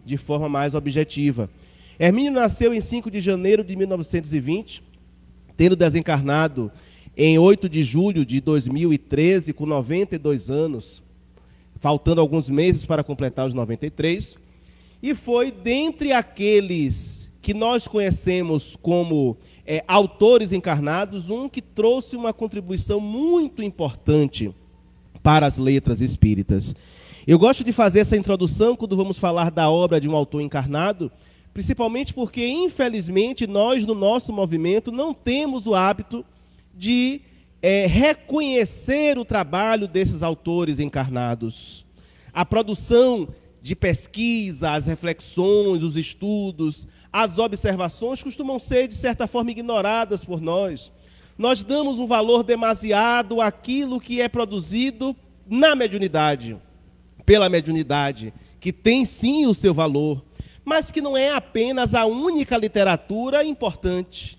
de forma mais objetiva. Hermínio nasceu em 5 de janeiro de 1920, tendo desencarnado em 8 de julho de 2013, com 92 anos, faltando alguns meses para completar os 93, e foi dentre aqueles que nós conhecemos como autores encarnados, um que trouxe uma contribuição muito importante para as letras espíritas. Eu gosto de fazer essa introdução quando vamos falar da obra de um autor encarnado, principalmente porque, infelizmente, nós, no nosso movimento, não temos o hábito de reconhecer o trabalho desses autores encarnados. A produção de pesquisa, as reflexões, os estudos, as observações costumam ser, de certa forma, ignoradas por nós. Nós damos um valor demasiado àquilo que é produzido na mediunidade, pela mediunidade, que tem sim o seu valor, mas que não é apenas a única literatura importante,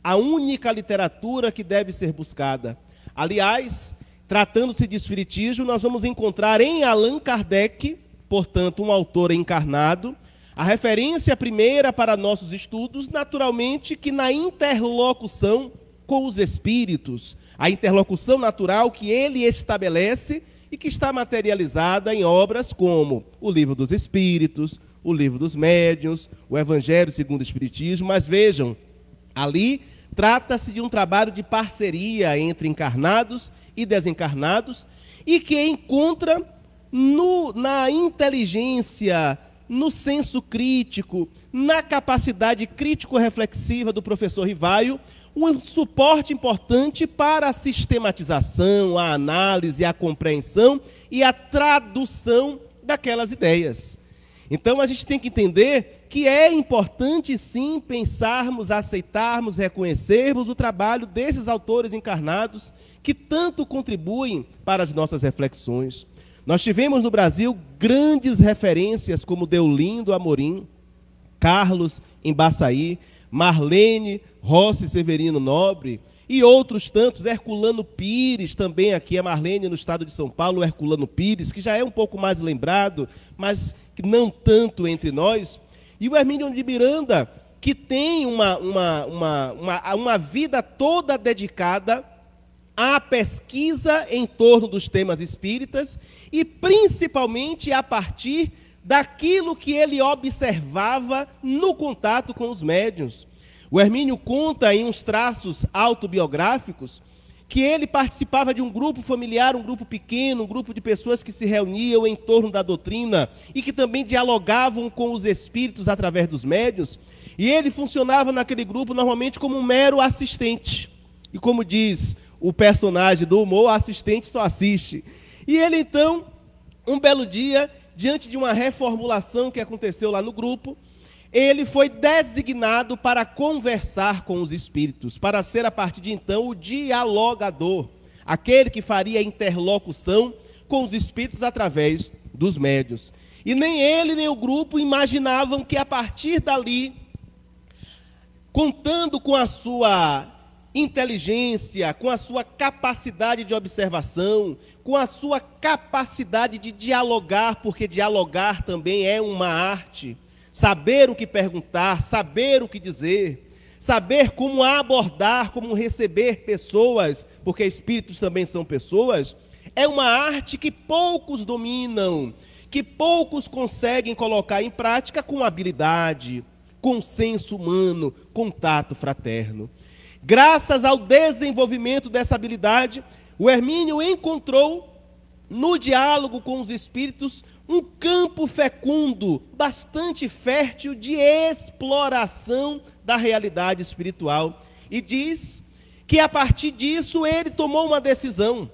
a única literatura que deve ser buscada. Aliás, tratando-se de espiritismo, nós vamos encontrar em Allan Kardec, portanto, um autor encarnado, a referência primeira para nossos estudos, naturalmente, que na interlocução com os espíritos, a interlocução natural que ele estabelece e que está materializada em obras como o Livro dos Espíritos, o Livro dos Médiuns, o Evangelho segundo o Espiritismo. Mas vejam, ali trata-se de um trabalho de parceria entre encarnados e desencarnados, e que encontra na inteligência, no senso crítico, na capacidade crítico-reflexiva do professor Rivaio, um suporte importante para a sistematização, a análise, a compreensão e a tradução daquelas ideias. Então a gente tem que entender que é importante sim pensarmos, aceitarmos, reconhecermos o trabalho desses autores encarnados que tanto contribuem para as nossas reflexões. Nós tivemos no Brasil grandes referências como Deolindo Amorim, Carlos Embaçaí, Marlene Rossi Severino Nobre e outros tantos, Herculano Pires, também aqui a Marlene no estado de São Paulo, Herculano Pires, que já é um pouco mais lembrado, mas que não tanto entre nós, e o Hermínio de Miranda, que tem uma vida toda dedicada à pesquisa em torno dos temas espíritas e principalmente a partir daquilo que ele observava no contato com os médiuns. O Hermínio conta em uns traços autobiográficos que ele participava de um grupo familiar, um grupo pequeno, um grupo de pessoas que se reuniam em torno da doutrina e que também dialogavam com os espíritos através dos médiuns, e ele funcionava naquele grupo normalmente como um mero assistente. E como diz o personagem do humor, assistente só assiste. E ele então, um belo dia, diante de uma reformulação que aconteceu lá no grupo, ele foi designado para conversar com os espíritos, para ser a partir de então o dialogador, aquele que faria interlocução com os espíritos através dos médiuns. E nem ele nem o grupo imaginavam que a partir dali, contando com a sua inteligência, com a sua capacidade de observação, com a sua capacidade de dialogar, porque dialogar também é uma arte, saber o que perguntar, saber o que dizer, saber como abordar, como receber pessoas, porque espíritos também são pessoas, é uma arte que poucos dominam, que poucos conseguem colocar em prática com habilidade, com senso humano, contato fraterno. Graças ao desenvolvimento dessa habilidade, o Hermínio encontrou no diálogo com os espíritos um campo fecundo, bastante fértil de exploração da realidade espiritual. E diz que a partir disso ele tomou uma decisão,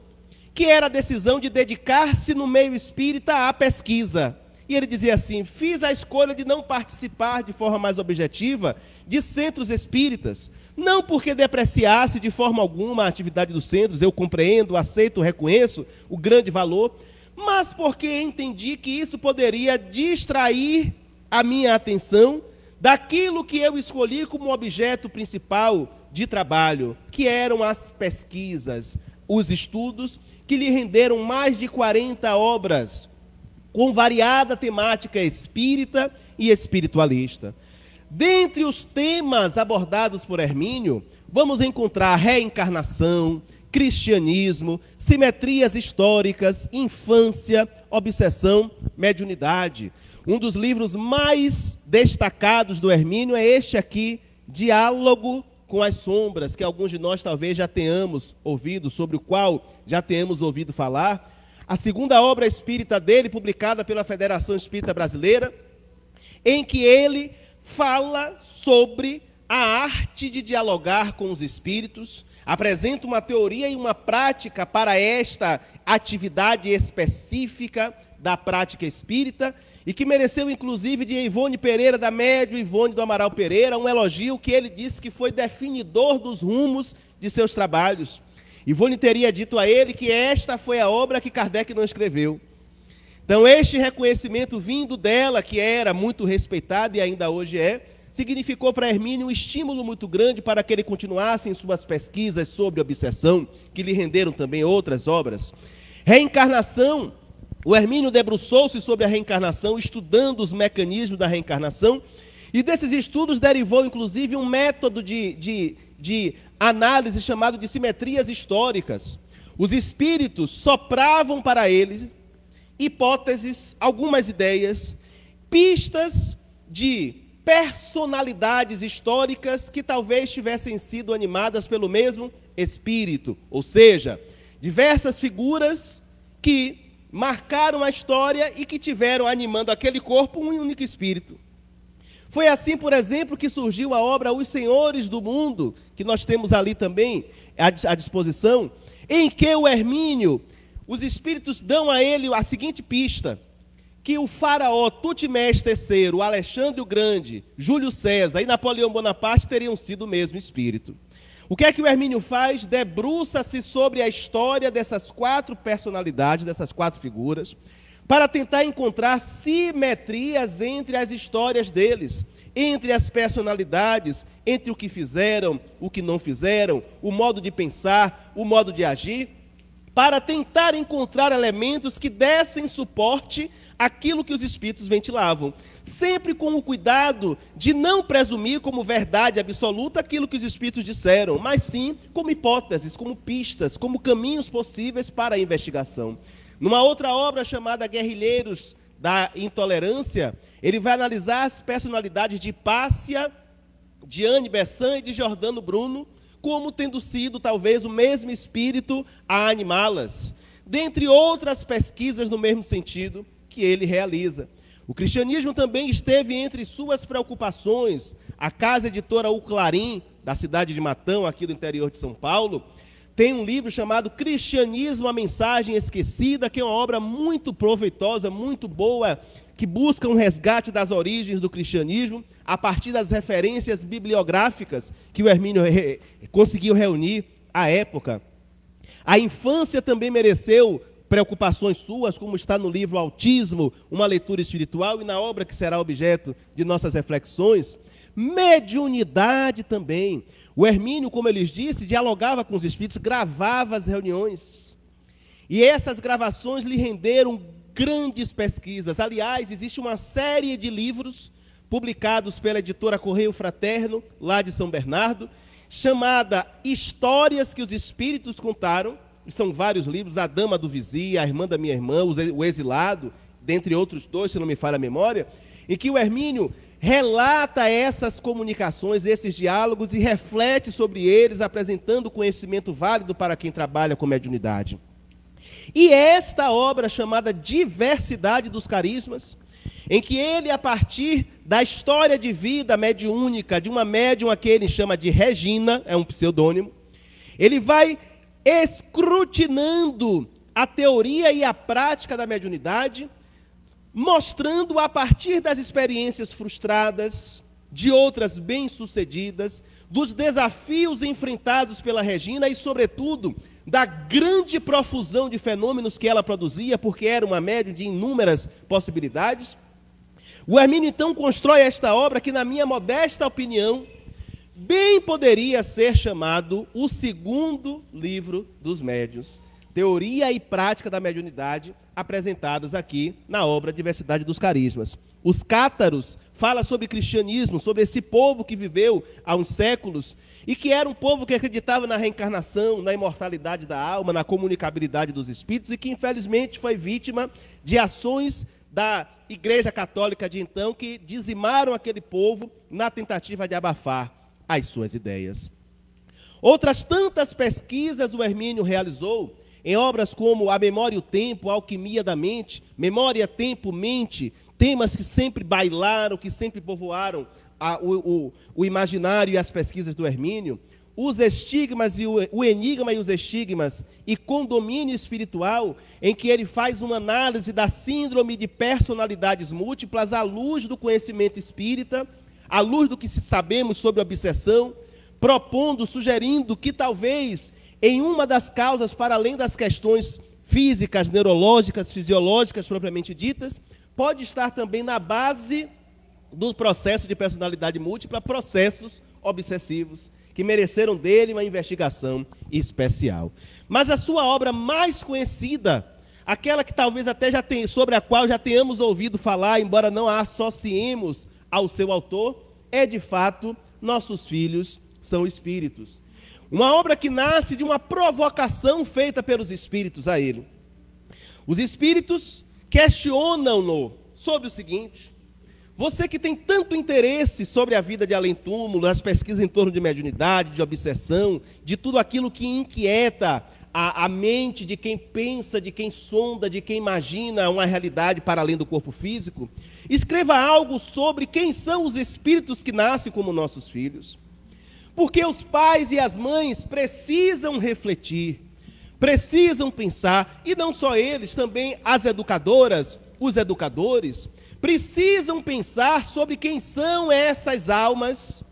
que era a decisão de dedicar-se no meio espírita à pesquisa. E ele dizia assim: fiz a escolha de não participar de forma mais objetiva de centros espíritas, não porque depreciasse de forma alguma a atividade dos centros, eu compreendo, aceito, reconheço o grande valor, mas porque entendi que isso poderia distrair a minha atenção daquilo que eu escolhi como objeto principal de trabalho, que eram as pesquisas, os estudos, que lhe renderam mais de 40 obras, com variada temática espírita e espiritualista. Dentre os temas abordados por Hermínio, vamos encontrar reencarnação, cristianismo, simetrias históricas, infância, obsessão, mediunidade. Um dos livros mais destacados do Hermínio é este aqui, Diálogo com as Sombras, que alguns de nós talvez já tenhamos ouvido, sobre o qual já tenhamos ouvido falar. A segunda obra espírita dele, publicada pela Federação Espírita Brasileira, em que ele fala sobre a arte de dialogar com os espíritos, apresenta uma teoria e uma prática para esta atividade específica da prática espírita, e que mereceu inclusive de Ivone Pereira, da médium Ivone do Amaral Pereira, um elogio que ele disse que foi definidor dos rumos de seus trabalhos. Ivone teria dito a ele que esta foi a obra que Kardec não escreveu. Então este reconhecimento vindo dela, que era muito respeitada e ainda hoje é, significou para Hermínio um estímulo muito grande para que ele continuasse em suas pesquisas sobre obsessão, que lhe renderam também outras obras. Reencarnação, o Hermínio debruçou-se sobre a reencarnação, estudando os mecanismos da reencarnação, e desses estudos derivou inclusive um método de análise chamado de simetrias históricas. Os espíritos sopravam para ele hipóteses, algumas ideias, pistas de personalidades históricas que talvez tivessem sido animadas pelo mesmo espírito, ou seja, diversas figuras que marcaram a história e que tiveram animando aquele corpo um único espírito. Foi assim, por exemplo, que surgiu a obra Os Senhores do Mundo, que nós temos ali também à disposição, em que o Hermínio, os espíritos dão a ele a seguinte pista: que o faraó Tutmés III, o Alexandre o Grande, Júlio César e Napoleão Bonaparte teriam sido o mesmo espírito. O que é que o Hermínio faz? Debruça-se sobre a história dessas quatro personalidades, dessas quatro figuras, para tentar encontrar simetrias entre as histórias deles, entre as personalidades, entre o que fizeram, o que não fizeram, o modo de pensar, o modo de agir, para tentar encontrar elementos que dessem suporte àquilo que os espíritos ventilavam, sempre com o cuidado de não presumir como verdade absoluta aquilo que os espíritos disseram, mas sim como hipóteses, como pistas, como caminhos possíveis para a investigação. Numa outra obra chamada Guerrilheiros da Intolerância, ele vai analisar as personalidades de Hipácia, de Anne Besant e de Giordano Bruno, como tendo sido talvez o mesmo espírito a animá-las, dentre outras pesquisas no mesmo sentido que ele realiza. O cristianismo também esteve entre suas preocupações. A casa editora O Clarim, da cidade de Matão, aqui do interior de São Paulo, tem um livro chamado Cristianismo, a Mensagem Esquecida, que é uma obra muito proveitosa, muito boa, que busca um resgate das origens do cristianismo, a partir das referências bibliográficas que o Hermínio conseguiu reunir à época. A infância também mereceu preocupações suas, como está no livro Autismo, uma leitura espiritual, e na obra que será objeto de nossas reflexões. Mediunidade também. O Hermínio, como eu lhes disse, dialogava com os espíritos, gravava as reuniões. E essas gravações lhe renderam grandes pesquisas. Aliás, existe uma série de livros publicados pela editora Correio Fraterno, lá de São Bernardo, chamada Histórias que os Espíritos Contaram. São vários livros: A Dama do Vizir, A Irmã da Minha Irmã, O Exilado, dentre outros dois, se não me falha a memória, em que o Hermínio relata essas comunicações, esses diálogos, e reflete sobre eles, apresentando conhecimento válido para quem trabalha com mediunidade. E esta obra chamada Diversidade dos Carismas, em que ele, a partir da história de vida mediúnica de uma médium a que ele chama de Regina, é um pseudônimo, ele vai escrutinando a teoria e a prática da mediunidade, mostrando a partir das experiências frustradas, de outras bem-sucedidas, dos desafios enfrentados pela Regina e, sobretudo, da grande profusão de fenômenos que ela produzia, porque era uma médium de inúmeras possibilidades. O Hermínio, então, constrói esta obra que, na minha modesta opinião, bem poderia ser chamado o segundo livro dos médiuns. teoria e prática da mediunidade, apresentadas aqui na obra Diversidade dos Carismas. Os cátaros falam sobre cristianismo, sobre esse povo que viveu há uns séculos e que era um povo que acreditava na reencarnação, na imortalidade da alma, na comunicabilidade dos espíritos e que infelizmente foi vítima de ações da Igreja Católica de então que dizimaram aquele povo na tentativa de abafar as suas ideias. Outras tantas pesquisas o Hermínio realizou em obras como A Memória e o Tempo, A Alquimia da Mente, Memória, Tempo, Mente, temas que sempre bailaram, que sempre povoaram o imaginário e as pesquisas do Hermínio, os estigmas e o enigma e os estigmas e condomínio espiritual, em que ele faz uma análise da síndrome de personalidades múltiplas à luz do conhecimento espírita, à luz do que sabemos sobre obsessão, propondo, sugerindo que talvez em uma das causas, para além das questões físicas, neurológicas, fisiológicas propriamente ditas, pode estar também na base do processo de personalidade múltipla, processos obsessivos, que mereceram dele uma investigação especial. Mas a sua obra mais conhecida, aquela que talvez até sobre a qual já tenhamos ouvido falar, embora não a associemos ao seu autor, é de fato Nossos Filhos são Espíritos. Uma obra que nasce de uma provocação feita pelos espíritos a ele. Os espíritos questionam-no sobre o seguinte: você que tem tanto interesse sobre a vida de além-túmulo, as pesquisas em torno de mediunidade, de obsessão, de tudo aquilo que inquieta a mente de quem pensa, de quem sonda, de quem imagina uma realidade para além do corpo físico, escreva algo sobre quem são os espíritos que nascem como nossos filhos. Porque os pais e as mães precisam refletir, precisam pensar, e não só eles, também as educadoras, os educadores, precisam pensar sobre quem são essas almas,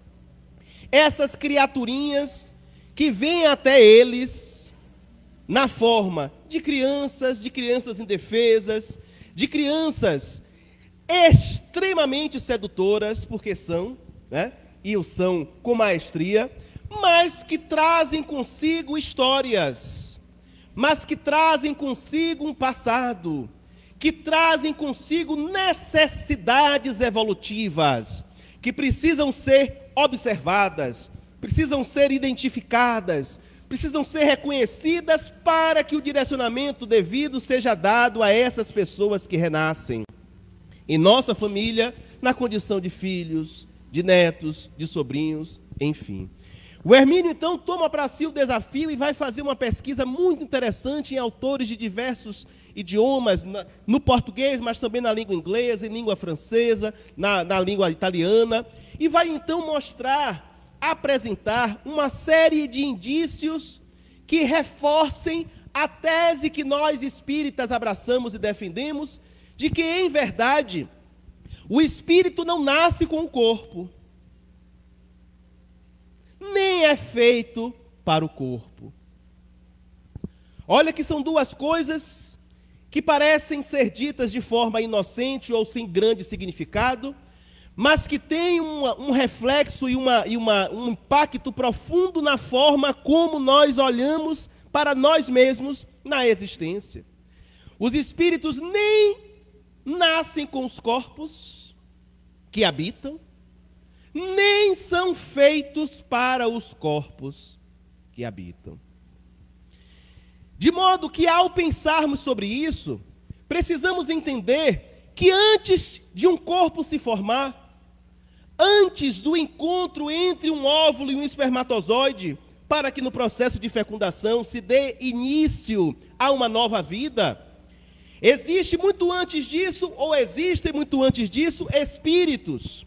essas criaturinhas que vêm até eles na forma de crianças indefesas, de crianças extremamente sedutoras, porque são, né? E o são com maestria, mas que trazem consigo histórias, mas que trazem consigo um passado, que trazem consigo necessidades evolutivas, que precisam ser observadas, precisam ser identificadas, precisam ser reconhecidas para que o direcionamento devido seja dado a essas pessoas que renascem em nossa família, na condição de filhos, de netos, de sobrinhos, enfim. O Hermínio, então, toma para si o desafio e vai fazer uma pesquisa muito interessante em autores de diversos idiomas, no português, mas também na língua inglesa, em língua francesa, na língua italiana, e vai, então, apresentar uma série de indícios que reforcem a tese que nós espíritas abraçamos e defendemos, de que, em verdade, o espírito não nasce com o corpo, nem é feito para o corpo. Olha que são duas coisas que parecem ser ditas de forma inocente ou sem grande significado, mas que têm um reflexo e um impacto profundo na forma como nós olhamos para nós mesmos na existência. Os espíritos nem nascem com os corpos que habitam, nem são feitos para os corpos que habitam. De modo que, ao pensarmos sobre isso, precisamos entender que antes de um corpo se formar, antes do encontro entre um óvulo e um espermatozoide, para que no processo de fecundação se dê início a uma nova vida, existem muito antes disso espíritos.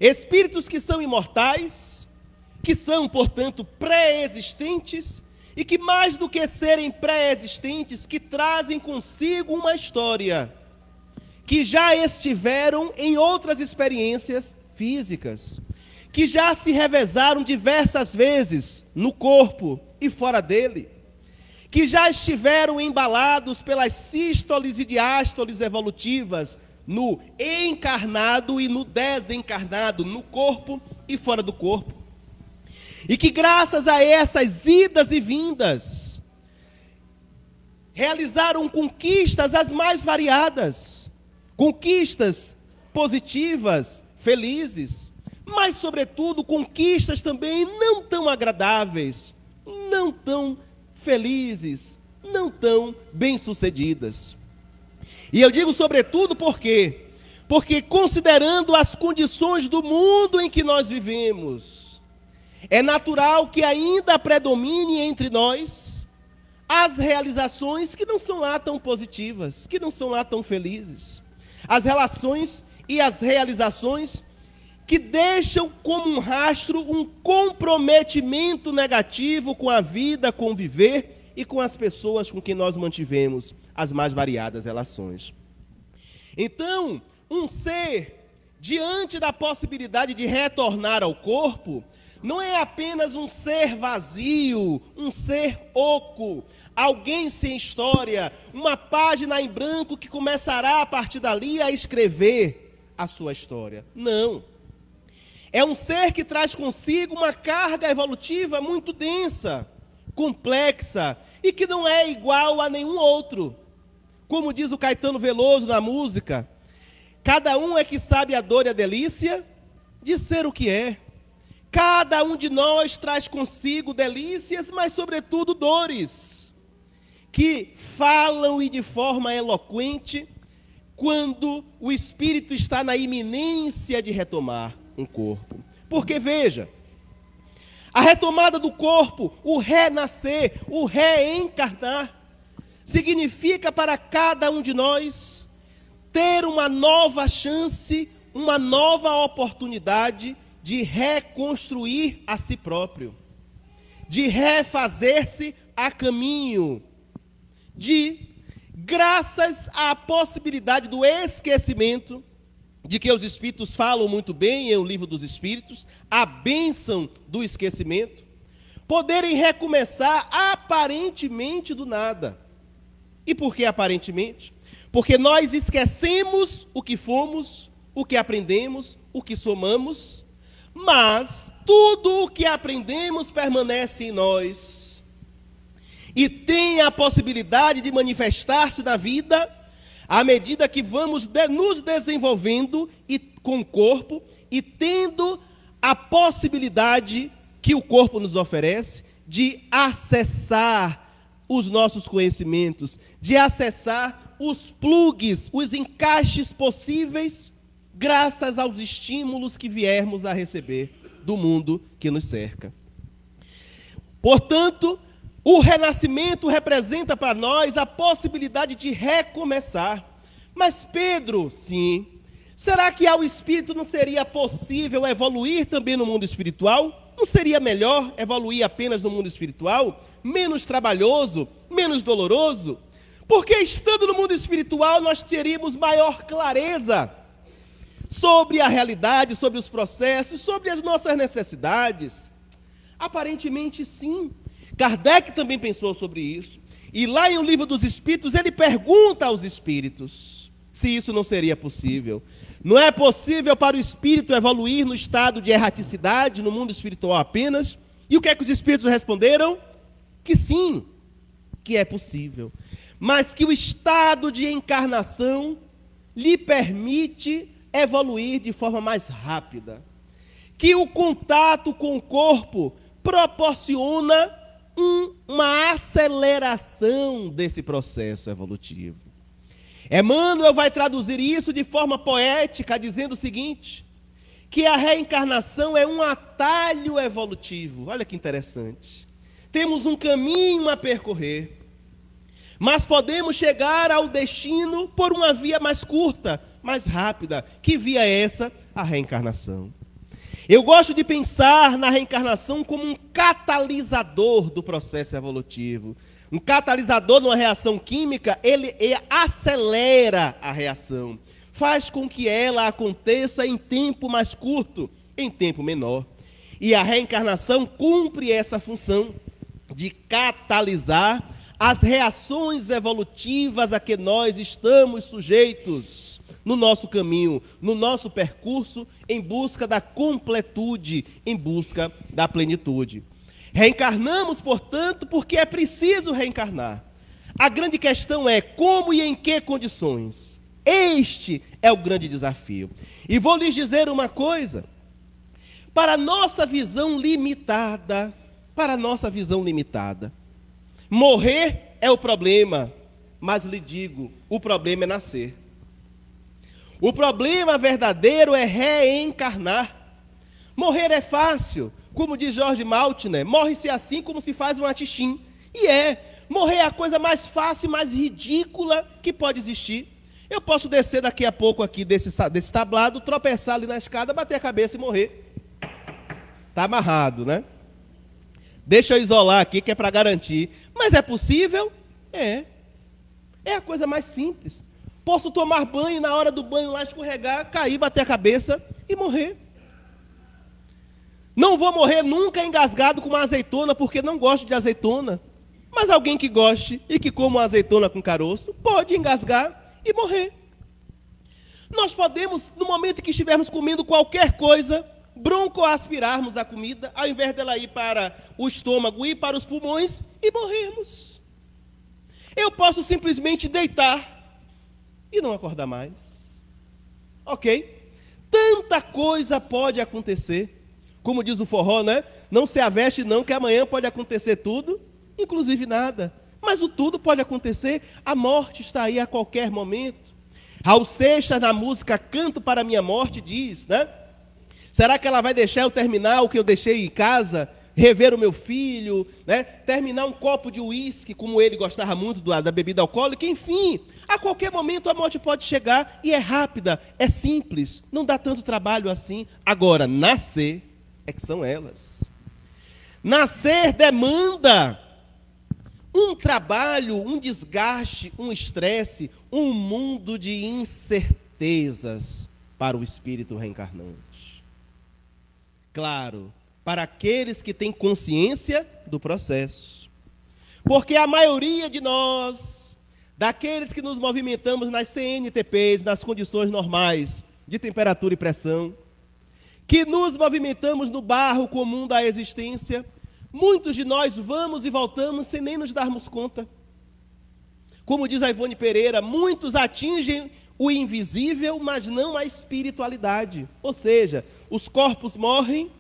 Espíritos que são imortais, que são, portanto, pré-existentes, e que mais do que serem pré-existentes, que trazem consigo uma história, que já estiveram em outras experiências físicas, que já se revezaram diversas vezes no corpo e fora dele, que já estiveram embalados pelas sístoles e diástoles evolutivas no encarnado e no desencarnado, no corpo e fora do corpo. E que graças a essas idas e vindas, realizaram conquistas as mais variadas, conquistas positivas, felizes, mas, sobretudo, conquistas também não tão agradáveis, não tão felizes, não tão bem-sucedidas. E eu digo sobretudo por quê? Porque, considerando as condições do mundo em que nós vivemos, é natural que ainda predomine entre nós as realizações que não são lá tão positivas, que não são lá tão felizes. As relações e as realizações que deixam como um rastro um comprometimento negativo com a vida, com o viver e com as pessoas com quem nós mantivemos as mais variadas relações. Então, um ser, diante da possibilidade de retornar ao corpo, não é apenas um ser vazio, um ser oco, alguém sem história, uma página em branco que começará a partir dali a escrever a sua história. Não. É um ser que traz consigo uma carga evolutiva muito densa, complexa e que não é igual a nenhum outro. Como diz o Caetano Veloso na música, cada um é que sabe a dor e a delícia de ser o que é. Cada um de nós traz consigo delícias, mas sobretudo dores, que falam e de forma eloquente quando o espírito está na iminência de retomar um corpo. Porque veja, a retomada do corpo, o renascer, o reencarnar, significa para cada um de nós ter uma nova chance, uma nova oportunidade de reconstruir a si próprio, de refazer-se a caminho, graças à possibilidade do esquecimento, de que os Espíritos falam muito bem em O Livro dos Espíritos, a bênção do esquecimento, poderem recomeçar aparentemente do nada. E por que aparentemente? Porque nós esquecemos o que fomos, o que aprendemos, o que somamos, mas tudo o que aprendemos permanece em nós e tem a possibilidade de manifestar-se na vida à medida que vamos nos desenvolvendo com o corpo e tendo a possibilidade que o corpo nos oferece de acessar os nossos conhecimentos, de acessar os plugs, os encaixes possíveis, graças aos estímulos que viermos a receber do mundo que nos cerca. Portanto, o renascimento representa para nós a possibilidade de recomeçar. Mas Pedro, sim, será que ao espírito não seria possível evoluir também no mundo espiritual? Não seria melhor evoluir apenas no mundo espiritual? Menos trabalhoso, menos doloroso? Porque estando no mundo espiritual nós teríamos maior clareza sobre a realidade, sobre os processos, sobre as nossas necessidades. Aparentemente sim. Kardec também pensou sobre isso. E lá em O Livro dos Espíritos, ele pergunta aos espíritos se isso não seria possível. Não é possível para o espírito evoluir no estado de erraticidade, no mundo espiritual apenas? E o que é que os espíritos responderam? Que sim, que é possível. Mas que o estado de encarnação lhe permite evoluir de forma mais rápida. Que o contato com o corpo proporciona uma aceleração desse processo evolutivo. Emmanuel vai traduzir isso de forma poética, dizendo o seguinte, que a reencarnação é um atalho evolutivo. Olha que interessante. Temos um caminho a percorrer, mas podemos chegar ao destino por uma via mais curta, mais rápida. Que via é essa? A reencarnação. Eu gosto de pensar na reencarnação como um catalisador do processo evolutivo. Um catalisador numa reação química, ele acelera a reação. Faz com que ela aconteça em tempo mais curto, em tempo menor. E a reencarnação cumpre essa função de catalisar as reações evolutivas a que nós estamos sujeitos no nosso caminho, no nosso percurso, em busca da completude, em busca da plenitude. Reencarnamos, portanto, porque é preciso reencarnar. A grande questão é como e em que condições. Este é o grande desafio. E vou lhes dizer uma coisa. Para a nossa visão limitada, morrer é o problema, mas lhe digo, o problema é nascer. O problema verdadeiro é reencarnar. Morrer é fácil, como diz George Maltner, morre-se assim como se faz um atixim. E morrer é a coisa mais fácil, mais ridícula que pode existir. Eu posso descer daqui a pouco aqui desse tablado, tropeçar ali na escada, bater a cabeça e morrer. Está amarrado, né? Deixa eu isolar aqui, que é para garantir. Mas é possível? É. É a coisa mais simples. Posso tomar banho e na hora do banho lá escorregar, cair, bater a cabeça e morrer. Não vou morrer nunca engasgado com uma azeitona, porque não gosto de azeitona. Mas alguém que goste e que coma uma azeitona com caroço, pode engasgar e morrer. Nós podemos, no momento em que estivermos comendo qualquer coisa, broncoaspirarmos a comida, ao invés dela ir para o estômago, ir para os pulmões e morrermos. Eu posso simplesmente deitar e não acordar mais. Ok? Tanta coisa pode acontecer. Como diz o forró, né? Não se aveste não, que amanhã pode acontecer tudo, inclusive nada. Mas o tudo pode acontecer, a morte está aí a qualquer momento. Raul Seixas, na música Canto para a Minha Morte, diz, né? Será que ela vai deixar eu terminar o que eu deixei em casa? Rever o meu filho, né? Terminar um copo de uísque, como ele gostava muito da bebida alcoólica, enfim. A qualquer momento a morte pode chegar e é rápida, é simples, não dá tanto trabalho assim. Agora, nascer é que são elas. Nascer demanda um trabalho, um desgaste, um estresse, um mundo de incertezas para o espírito reencarnante. Claro, para aqueles que têm consciência do processo. Porque a maioria de nós, daqueles que nos movimentamos nas CNTPs, nas condições normais de temperatura e pressão, que nos movimentamos no barro comum da existência, muitos de nós vamos e voltamos sem nem nos darmos conta. Como diz a Ivone Pereira, muitos atingem o invisível, mas não a espiritualidade. Ou seja, os corpos morrem,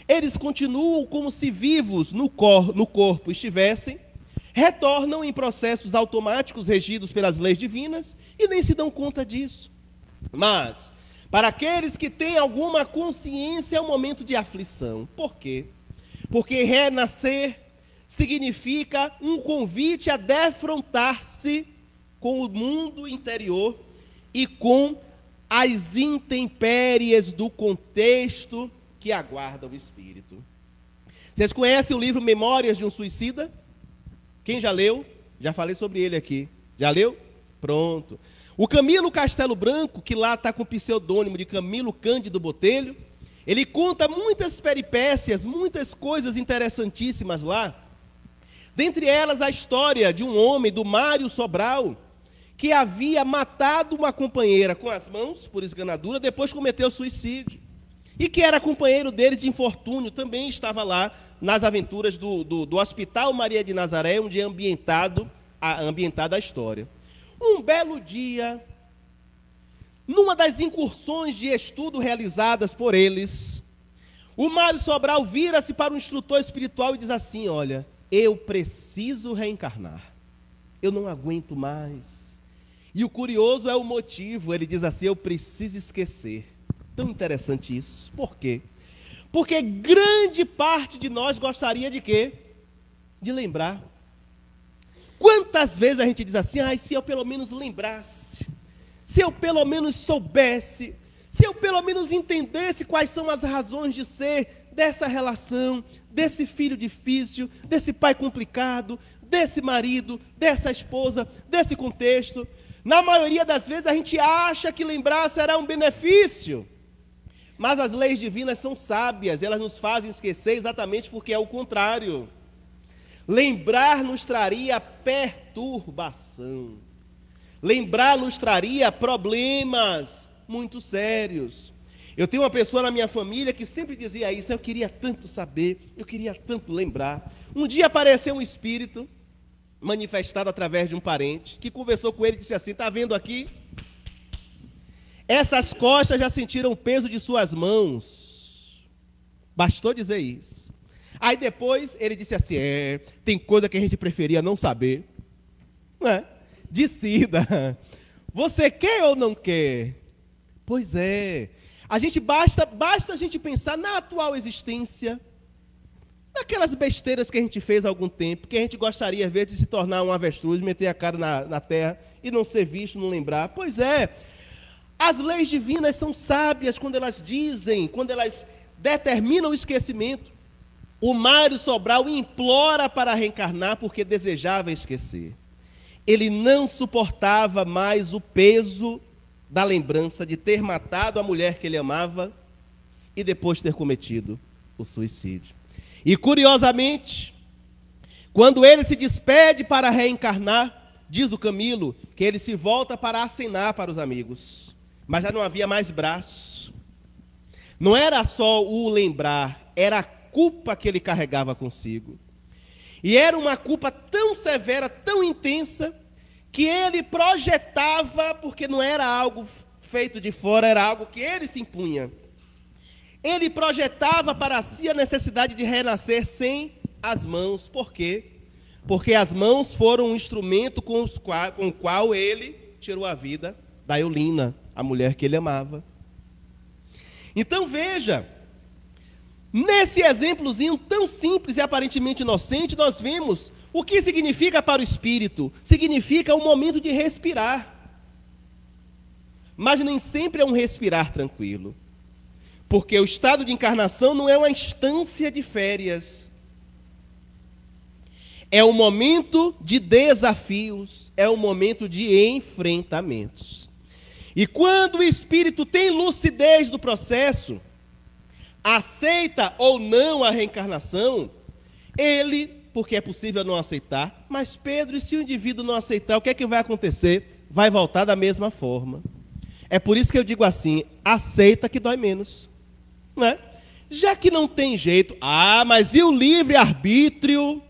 eles continuam como se vivos no corpo estivessem, retornam em processos automáticos regidos pelas leis divinas e nem se dão conta disso. Mas, para aqueles que têm alguma consciência, é um momento de aflição. Por quê? Porque renascer significa um convite a defrontar-se com o mundo interior e com as intempéries do contexto que aguarda o espírito. Vocês conhecem o livro Memórias de um Suicida? Quem já leu? Já falei sobre ele aqui. Já leu? Pronto. O Camilo Castelo Branco, que lá está com o pseudônimo de Camilo Cândido Botelho, ele conta muitas peripécias, muitas coisas interessantíssimas lá. Dentre elas, a história de um homem, do Mário Sobral, que havia matado uma companheira com as mãos, por esganadura, depois cometeu suicídio. E que era companheiro dele de infortúnio, também estava lá nas aventuras do Hospital Maria de Nazaré, onde é ambientada a história. Um belo dia, numa das incursões de estudo realizadas por eles, o Mário Sobral vira-se para o instrutor espiritual e diz assim: olha, eu preciso reencarnar, eu não aguento mais. E o curioso é o motivo, ele diz assim: eu preciso esquecer. Tão interessante isso. Por quê? Porque grande parte de nós gostaria de quê? De lembrar. Quantas vezes a gente diz assim: ai, se eu pelo menos lembrasse, se eu pelo menos soubesse, se eu pelo menos entendesse quais são as razões de ser dessa relação, desse filho difícil, desse pai complicado, desse marido, dessa esposa, desse contexto. Na maioria das vezes a gente acha que lembrar será um benefício. Mas as leis divinas são sábias, elas nos fazem esquecer exatamente porque é o contrário. Lembrar nos traria perturbação. Lembrar nos traria problemas muito sérios. Eu tenho uma pessoa na minha família que sempre dizia isso: eu queria tanto saber, eu queria tanto lembrar. Um dia apareceu um espírito manifestado através de um parente, que conversou com ele e disse assim: está vendo aqui? Essas costas já sentiram o peso de suas mãos. Bastou dizer isso. Aí depois ele disse assim: tem coisa que a gente preferia não saber. Não é? Decida. Você quer ou não quer? Pois é. Basta a gente pensar na atual existência, naquelas besteiras que a gente fez há algum tempo, que a gente gostaria, às vezes, de se tornar um avestruz, meter a cara na terra e não ser visto, não lembrar. Pois é. As leis divinas são sábias quando elas dizem, quando elas determinam o esquecimento. O Mário Sobral implora para reencarnar porque desejava esquecer. Ele não suportava mais o peso da lembrança de ter matado a mulher que ele amava e depois ter cometido o suicídio. E curiosamente, quando ele se despede para reencarnar, diz o Camilo que ele se volta para acenar para os amigos. Mas já não havia mais braço. Não era só o lembrar, era a culpa que ele carregava consigo. E era uma culpa tão severa, tão intensa, que ele projetava, porque não era algo feito de fora, era algo que ele se impunha. Ele projetava para si a necessidade de renascer sem as mãos. Por quê? Porque as mãos foram um instrumento com o qual ele tirou a vida da Eulina, a mulher que ele amava. Então veja, nesse exemplozinho tão simples e aparentemente inocente, nós vemos o que significa para o espírito. Significa um momento de respirar. Mas nem sempre é um respirar tranquilo. Porque o estado de encarnação não é uma instância de férias. É um momento de desafios, é um momento de enfrentamentos. E quando o espírito tem lucidez do processo, aceita ou não a reencarnação, ele, porque é possível não aceitar, mas Pedro, e se o indivíduo não aceitar, o que é que vai acontecer? Vai voltar da mesma forma. É por isso que eu digo assim: aceita que dói menos. Não é? Já que não tem jeito, mas e o livre-arbítrio?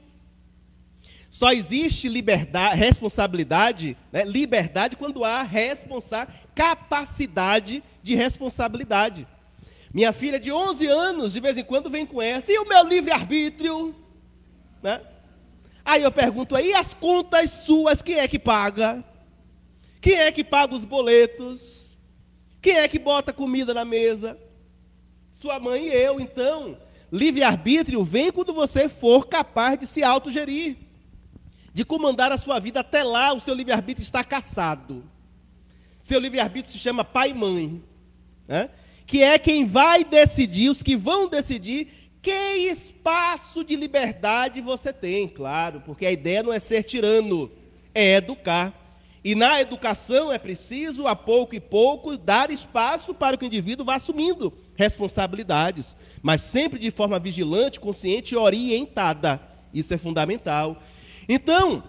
Só existe liberdade, responsabilidade, né? Liberdade quando há capacidade de responsabilidade. Minha filha de 11 anos, de vez em quando, vem com essa: e o meu livre-arbítrio? Né? Aí eu pergunto: aí as contas suas, quem é que paga? Quem é que paga os boletos? Quem é que bota comida na mesa? Sua mãe e eu. Então, livre-arbítrio vem quando você for capaz de se autogerir, de comandar a sua vida. Até lá, o seu livre-arbítrio está caçado. Seu livre-arbítrio se chama pai e mãe, né? Que é quem vai decidir, os que vão decidir que espaço de liberdade você tem, claro, porque a ideia não é ser tirano, é educar. E na educação é preciso, a pouco e pouco, dar espaço para que o indivíduo vá assumindo responsabilidades, mas sempre de forma vigilante, consciente e orientada. Isso é fundamental. Então,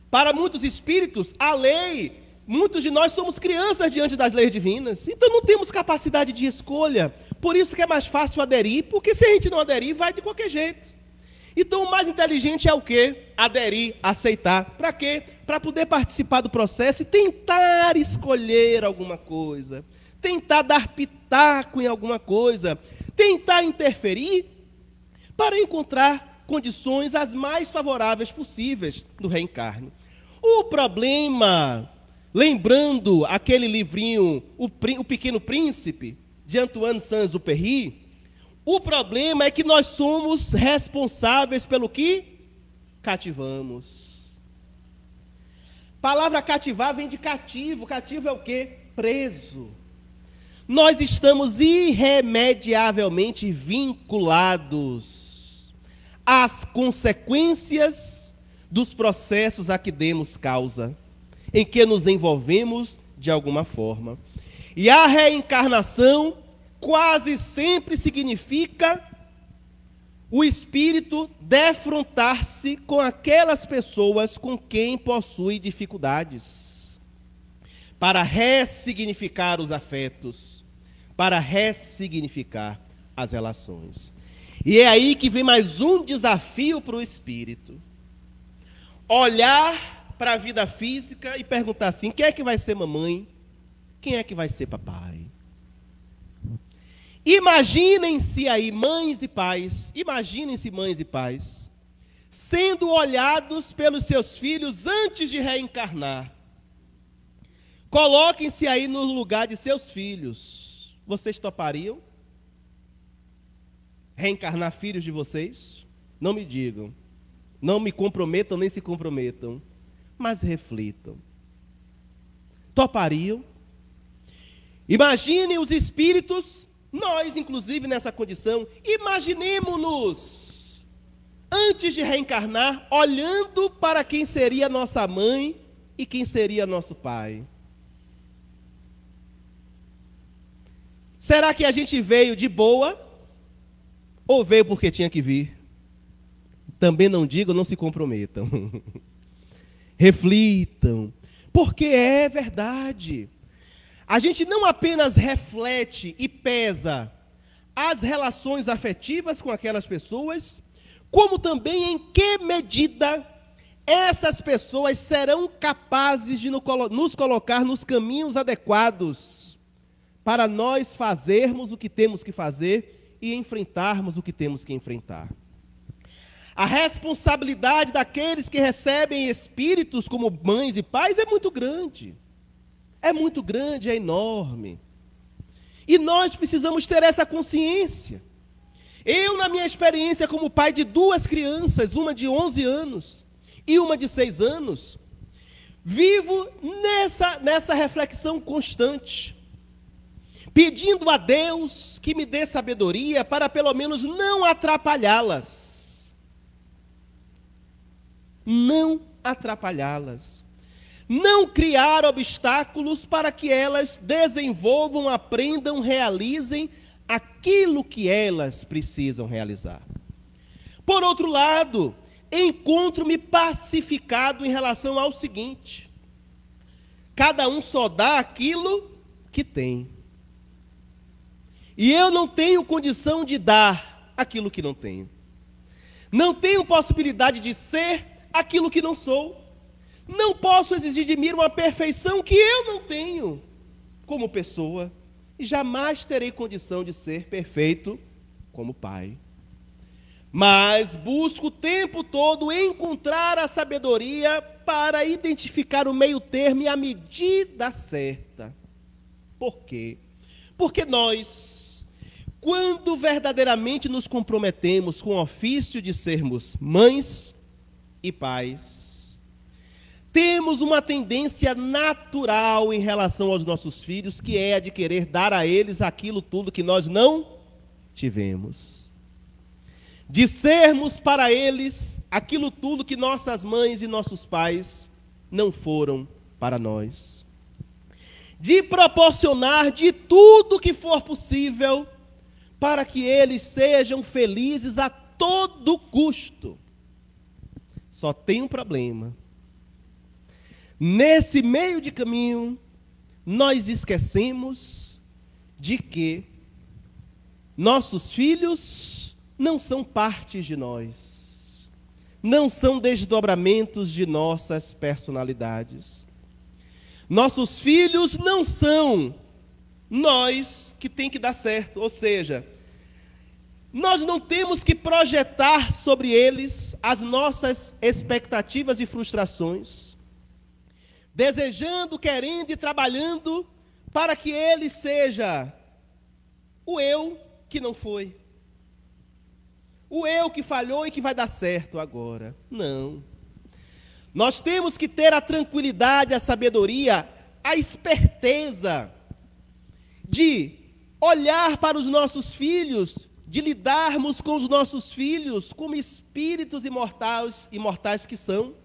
para muitos espíritos, a lei, muitos de nós somos crianças diante das leis divinas, então não temos capacidade de escolha. Por isso que é mais fácil aderir, porque se a gente não aderir, vai de qualquer jeito. Então o mais inteligente é o quê? Aderir, aceitar. Para quê? Para poder participar do processo e tentar escolher alguma coisa, tentar dar pitaco em alguma coisa, tentar interferir para encontrar condições as mais favoráveis possíveis do reencarne. O problema, lembrando aquele livrinho, O Pequeno Príncipe, de Antoine Saint-Exupéry, o problema é que nós somos responsáveis pelo que cativamos. Palavra cativar vem de cativo. Cativo é o quê? Preso. Nós estamos irremediavelmente vinculados às consequências dos processos a que demos causa, em que nos envolvemos de alguma forma. E a reencarnação quase sempre significa o espírito defrontar-se com aquelas pessoas com quem possui dificuldades, para ressignificar os afetos, para ressignificar as relações. E é aí que vem mais um desafio para o espírito. olhar para a vida física e perguntar assim: quem é que vai ser mamãe? Quem é que vai ser papai? Imaginem-se aí, mães e pais, imaginem-se mães e pais, sendo olhados pelos seus filhos antes de reencarnar. Coloquem-se aí no lugar de seus filhos. Vocês topariam reencarnar filhos de vocês? Não me digam. Não me comprometam, nem se comprometam. Mas reflitam. Topariam? Imaginem os espíritos, nós inclusive nessa condição, imaginemos-nos antes de reencarnar, olhando para quem seria nossa mãe e quem seria nosso pai. Será que a gente veio de boa ou veio porque tinha que vir? Também não digam, não se comprometam. Reflitam, porque é verdade. A gente não apenas reflete e pesa as relações afetivas com aquelas pessoas, como também em que medida essas pessoas serão capazes de nos colocar nos caminhos adequados para nós fazermos o que temos que fazer e enfrentarmos o que temos que enfrentar. A responsabilidade daqueles que recebem espíritos como mães e pais é muito grande. É muito grande, é enorme. E nós precisamos ter essa consciência. Eu, na minha experiência como pai de 2 crianças, uma de 11 anos e uma de 6 anos, vivo nessa reflexão constante, pedindo a Deus que me dê sabedoria para pelo menos não atrapalhá-las. Não atrapalhá-las. Não criar obstáculos para que elas desenvolvam, aprendam, realizem aquilo que elas precisam realizar. Por outro lado, encontro-me pacificado em relação ao seguinte: cada um só dá aquilo que tem. E eu não tenho condição de dar aquilo que não tenho. Não tenho possibilidade de ser aquilo que não sou. Não posso exigir de mim uma perfeição que eu não tenho como pessoa. E jamais terei condição de ser perfeito como pai. Mas busco o tempo todo encontrar a sabedoria para identificar o meio termo e a medida certa. Por quê? Porque nós, quando verdadeiramente nos comprometemos com o ofício de sermos mães e pais, temos uma tendência natural em relação aos nossos filhos, que é a de querer dar a eles aquilo tudo que nós não tivemos. De sermos para eles aquilo tudo que nossas mães e nossos pais não foram para nós. De proporcionar de tudo que for possível para que eles sejam felizes a todo custo. Só tem um problema. Nesse meio de caminho, nós esquecemos de que nossos filhos não são partes de nós, não são desdobramentos de nossas personalidades. Nossos filhos não são nós que tem que dar certo, ou seja, nós não temos que projetar sobre eles as nossas expectativas e frustrações, desejando, querendo e trabalhando para que ele seja o eu que não foi, o eu que falhou e que vai dar certo agora. Não. Nós temos que ter a tranquilidade, a sabedoria, a esperteza de olhar para os nossos filhos, de lidarmos com os nossos filhos como espíritos imortais que são,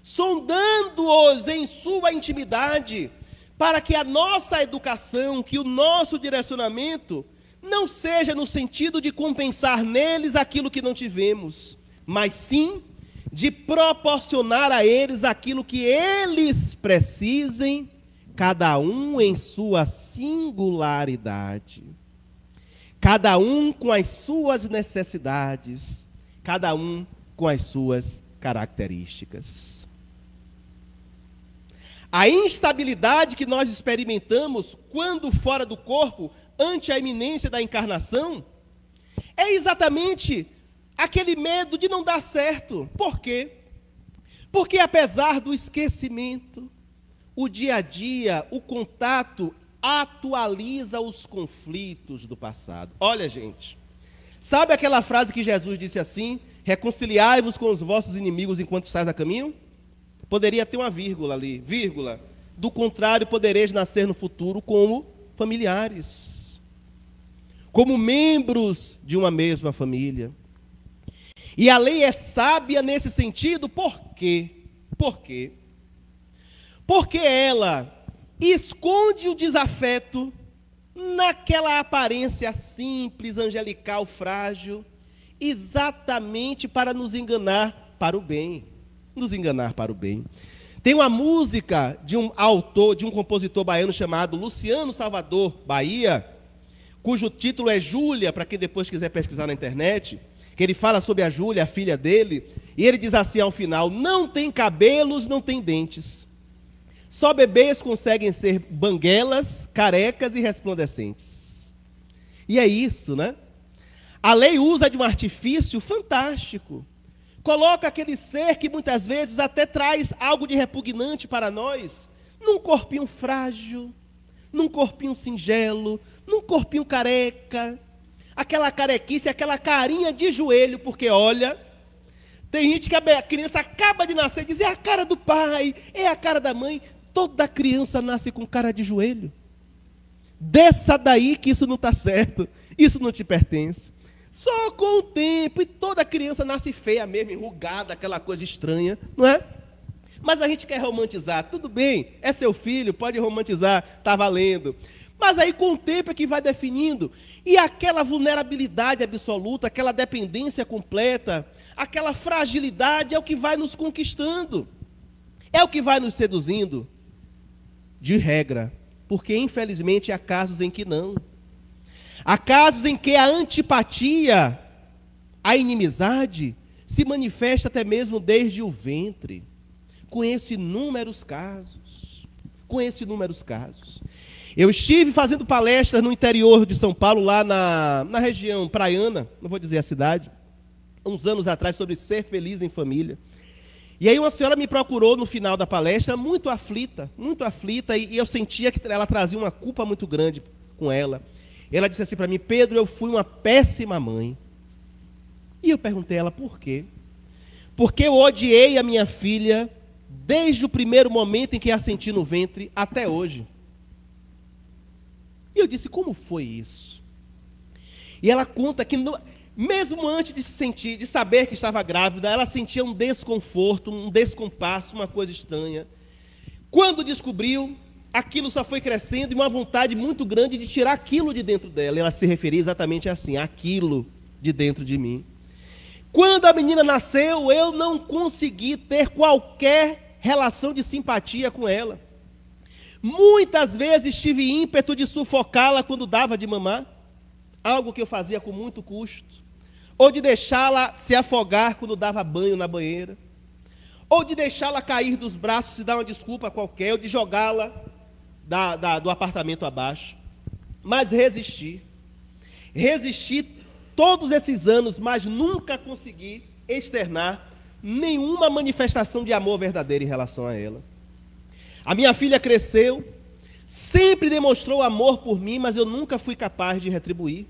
sondando-os em sua intimidade, para que a nossa educação, que o nosso direcionamento, não seja no sentido de compensar neles aquilo que não tivemos, mas sim de proporcionar a eles aquilo que eles precisem, cada um em sua singularidade, cada um com as suas necessidades, cada um com as suas características. A instabilidade que nós experimentamos quando fora do corpo, ante a iminência da encarnação, é exatamente aquele medo de não dar certo. Por quê? Porque apesar do esquecimento, o dia a dia, o contato, atualiza os conflitos do passado. Olha, gente, sabe aquela frase que Jesus disse assim: reconciliai-vos com os vossos inimigos enquanto estáis a caminho? Poderia ter uma vírgula ali, vírgula. Do contrário, podereis nascer no futuro como familiares, como membros de uma mesma família. E a lei é sábia nesse sentido, por quê? Por quê? Porque ela esconde o desafeto naquela aparência simples, angelical, frágil, exatamente para nos enganar para o bem. Nos enganar para o bem. Tem uma música de um autor, de um compositor baiano chamado Luciano Salvador Bahia, cujo título é Júlia, para quem depois quiser pesquisar na internet, que ele fala sobre a Júlia, a filha dele, e ele diz assim ao final: não tem cabelos, não tem dentes. Só bebês conseguem ser banguelas, carecas e resplandecentes. E é isso, né? A lei usa de um artifício fantástico. Coloca aquele ser que muitas vezes até traz algo de repugnante para nós, num corpinho frágil, num corpinho singelo, num corpinho careca, aquela carequice, aquela carinha de joelho, porque olha, tem gente que a criança acaba de nascer e diz: é a cara do pai, é a cara da mãe. Toda criança nasce com cara de joelho. Desça daí que isso não está certo, isso não te pertence. Só com o tempo, e toda criança nasce feia mesmo, enrugada, aquela coisa estranha, não é? Mas a gente quer romantizar, tudo bem, é seu filho, pode romantizar, está valendo. Mas aí com o tempo é que vai definindo, e aquela vulnerabilidade absoluta, aquela dependência completa, aquela fragilidade é o que vai nos conquistando, é o que vai nos seduzindo, de regra, porque infelizmente há casos em que não. Há casos em que a antipatia, a inimizade, se manifesta até mesmo desde o ventre. Conheço inúmeros casos. Conheço inúmeros casos. Eu estive fazendo palestras no interior de São Paulo, lá na região praiana, não vou dizer a cidade, uns anos atrás, sobre ser feliz em família. E aí uma senhora me procurou no final da palestra, muito aflita, e eu sentia que ela trazia uma culpa muito grande com ela. Ela disse assim para mim: Pedro, eu fui uma péssima mãe. E eu perguntei a ela por quê. Porque eu odiei a minha filha desde o primeiro momento em que a senti no ventre até hoje. E eu disse: como foi isso? E ela conta que mesmo antes de se sentir, de saber que estava grávida, ela sentia um desconforto, um descompasso, uma coisa estranha. Quando descobriu, aquilo só foi crescendo e uma vontade muito grande de tirar aquilo de dentro dela. Ela se referia exatamente assim: aquilo de dentro de mim. Quando a menina nasceu, eu não consegui ter qualquer relação de simpatia com ela. Muitas vezes tive ímpeto de sufocá-la quando dava de mamar, algo que eu fazia com muito custo, ou de deixá-la se afogar quando dava banho na banheira, ou de deixá-la cair dos braços e dar uma desculpa qualquer, ou de jogá-la do apartamento abaixo. Mas resisti todos esses anos, mas nunca consegui externar nenhuma manifestação de amor verdadeiro em relação a ela. A minha filha cresceu, sempre demonstrou amor por mim, mas eu nunca fui capaz de retribuir.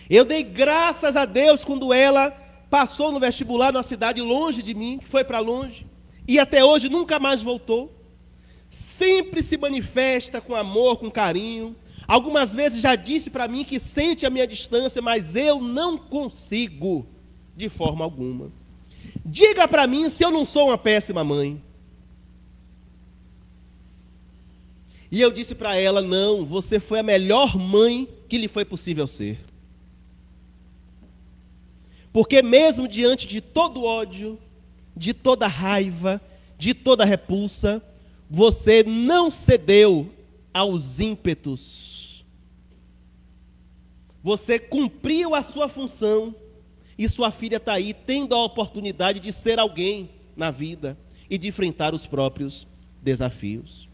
Eu dei graças a Deus quando ela passou no vestibular numa cidade longe de mim, que foi para longe, e até hoje nunca mais voltou. Sempre se manifesta com amor, com carinho. Algumas vezes já disse para mim que sente a minha distância, mas eu não consigo de forma alguma. Diga para mim se eu não sou uma péssima mãe. E eu disse para ela: não, você foi a melhor mãe que lhe foi possível ser. Porque mesmo diante de todo ódio, de toda raiva, de toda repulsa, você não cedeu aos ímpetos. Você cumpriu a sua função, E sua filha está aí tendo a oportunidade de ser alguém na vida e de enfrentar os próprios desafios.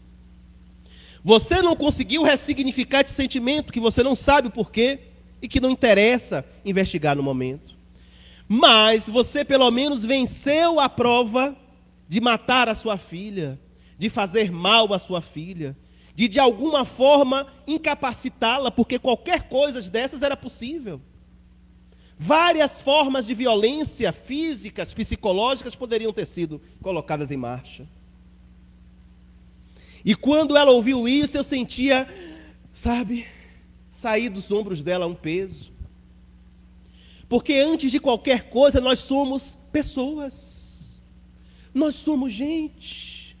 Você não conseguiu ressignificar esse sentimento, que você não sabe o porquê e que não interessa investigar no momento. Mas você pelo menos venceu a prova de matar a sua filha, de fazer mal à sua filha, de alguma forma incapacitá-la, porque qualquer coisa dessas era possível. Várias formas de violência físicas, psicológicas poderiam ter sido colocadas em marcha. E quando ela ouviu isso, eu sentia, sair dos ombros dela um peso. Porque antes de qualquer coisa, nós somos pessoas. Nós somos gente.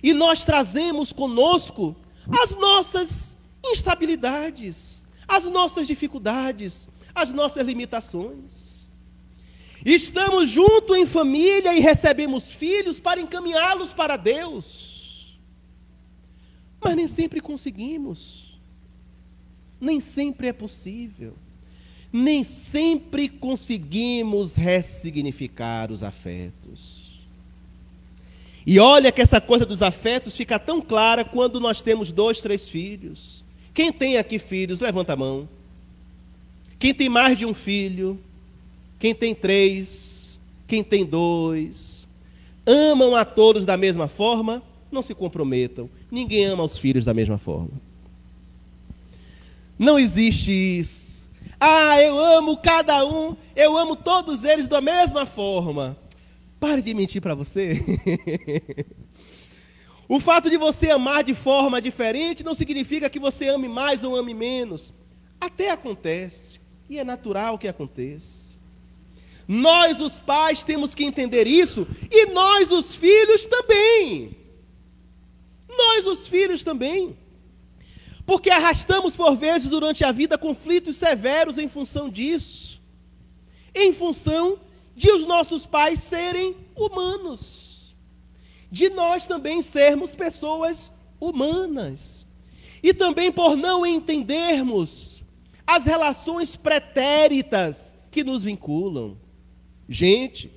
E nós trazemos conosco as nossas instabilidades, as nossas dificuldades, as nossas limitações. Estamos juntos em família e recebemos filhos para encaminhá-los para Deus. Mas nem sempre conseguimos. Nem sempre é possível. Nem sempre conseguimos ressignificar os afetos. E olha que essa coisa dos afetos fica tão clara quando nós temos 2, 3 filhos. Quem tem aqui filhos, levanta a mão. Quem tem mais de um filho, quem tem 3, quem tem 2, amam a todos da mesma forma, não se comprometam. Ninguém ama os filhos da mesma forma. Não existe isso. Eu amo cada um, eu amo todos eles da mesma forma. Pare de mentir para você. O fato de você amar de forma diferente não significa que você ame mais ou ame menos. Até acontece, e é natural que aconteça. Nós, os pais, temos que entender isso, e nós, os filhos, também. Nós, os filhos, também. Porque arrastamos, por vezes, durante a vida, conflitos severos em função disso. Em função de os nossos pais serem humanos. De nós também sermos pessoas humanas. E também por não entendermos as relações pretéritas que nos vinculam. Gente,